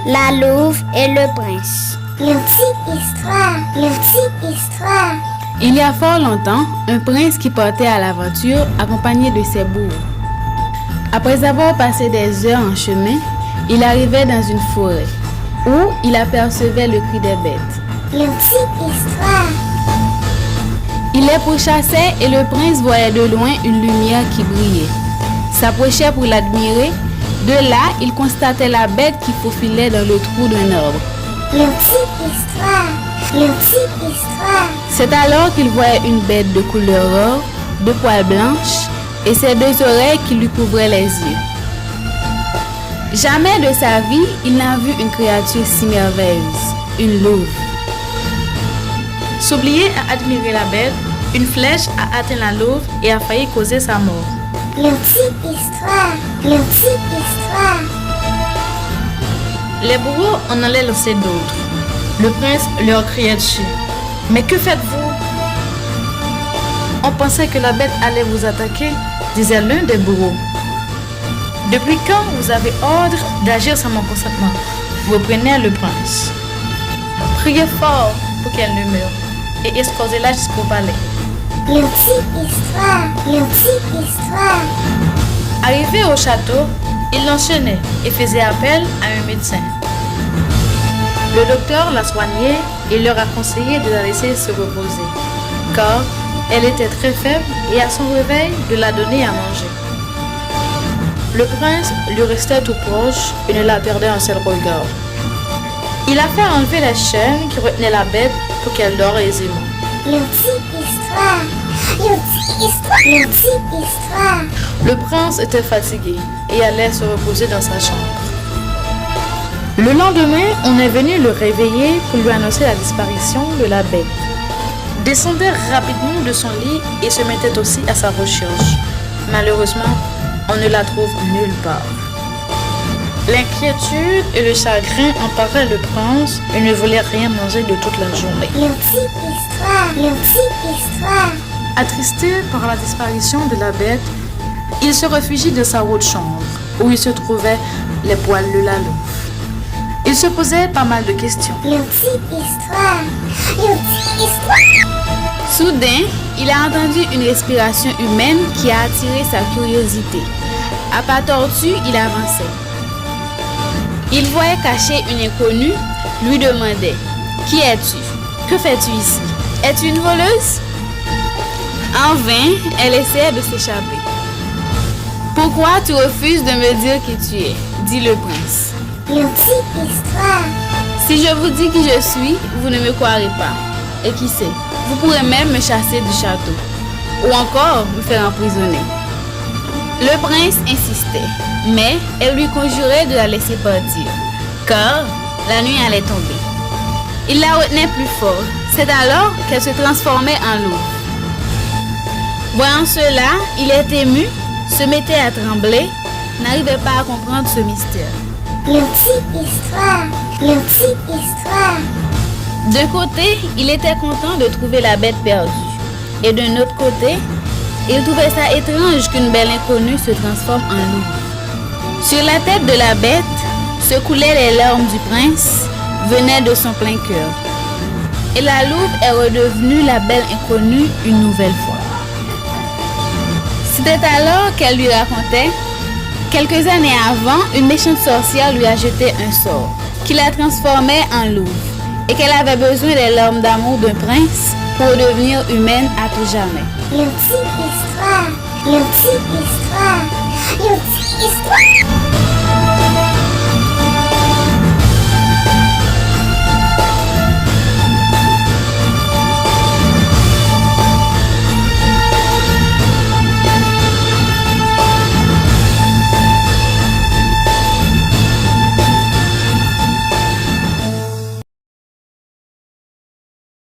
La louve et le prince. Une petite histoire, une petite histoire. Il y a fort longtemps, un prince qui partait à l'aventure accompagné de ses bourreaux. Après avoir passé des heures en chemin, il arrivait dans une forêt où il apercevait le cri des bêtes. Une petite histoire. Il les pourchassait et le prince voyait de loin une lumière qui brillait. S'approchait pour l'admirer. De là, il constatait la bête qui faufilait dans le trou d'un arbre. Une petite histoire, une petite histoire. C'est alors qu'il voyait une bête de couleur or, de poils blanches et ses deux oreilles qui lui couvraient les yeux. Jamais de sa vie, il n'a vu une créature si merveilleuse, une louve. S'oublier à admirer la bête, une flèche a atteint la louve et a failli causer sa mort. Une petite histoire, une petite histoire. Les bourreaux en allaient lancer d'autres. Le prince leur criait dessus. Mais que faites-vous? On pensait que la bête allait vous attaquer, disait l'un des bourreaux. Depuis quand vous avez ordre d'agir sans mon consentement? Reprenait le prince. Priez fort pour qu'elle ne meure et escortez-la jusqu'au palais. Une petite histoire, une petite histoire. Arrivé au château, il l'enchaînait et faisait appel à un médecin. Le docteur l'a soignée et leur a conseillé de la laisser se reposer, car elle était très faible et à son réveil de la donner à manger. Le prince lui restait tout proche et ne la perdait un seul regard. Il a fait enlever la chaîne qui retenait la bête pour qu'elle dort aisément. Une petite histoire, une petite histoire, une petite histoire. Le prince était fatigué et allait se reposer dans sa chambre. Le lendemain, on est venu le réveiller pour lui annoncer la disparition de la bête. Descendait rapidement de son lit et se mettait aussi à sa recherche. Malheureusement, on ne la trouve nulle part. L'inquiétude et le chagrin emparaient le prince et ne voulait rien manger de toute la journée. Une petite histoire, une petite histoire. Attristé par la disparition de la bête, il se réfugie dans sa haute chambre où il se trouvait les poils de la louve. Il se posait pas mal de questions. Une petite histoire, une petite histoire. Soudain, il a entendu une respiration humaine qui a attiré sa curiosité. À pas tortu, il avançait. Il voyait cacher une inconnue, lui demandait « Qui es-tu? Que fais-tu ici? Es-tu une voleuse ?» En vain, elle essayait de s'échapper. « Pourquoi tu refuses de me dire qui tu es ?» dit le prince. Une petite histoire. « Si je vous dis qui je suis, vous ne me croirez pas. Et qui sait, vous pourrez même me chasser du château, ou encore me faire emprisonner. » Le prince insistait, mais elle lui conjurait de la laisser partir, car la nuit allait tomber. Il la retenait plus fort. C'est alors qu'elle se transformait en louve. Voyant cela, il était ému, se mettait à trembler, n'arrivait pas à comprendre ce mystère. Une petite histoire, une petite histoire. D'un côté, il était content de trouver la bête perdue, et d'un autre côté, il trouvait ça étrange qu'une belle inconnue se transforme en louve. Sur la tête de la bête se coulaient les larmes du prince, venaient de son plein cœur. Et la louve est redevenue la belle inconnue une nouvelle fois. C'était alors qu'elle lui racontait, quelques années avant, une méchante sorcière lui a jeté un sort qui la transformait en louve et qu'elle avait besoin des larmes d'amour d'un prince pour devenir humaine à tout jamais. Une petite histoire, une petite histoire, une petite histoire.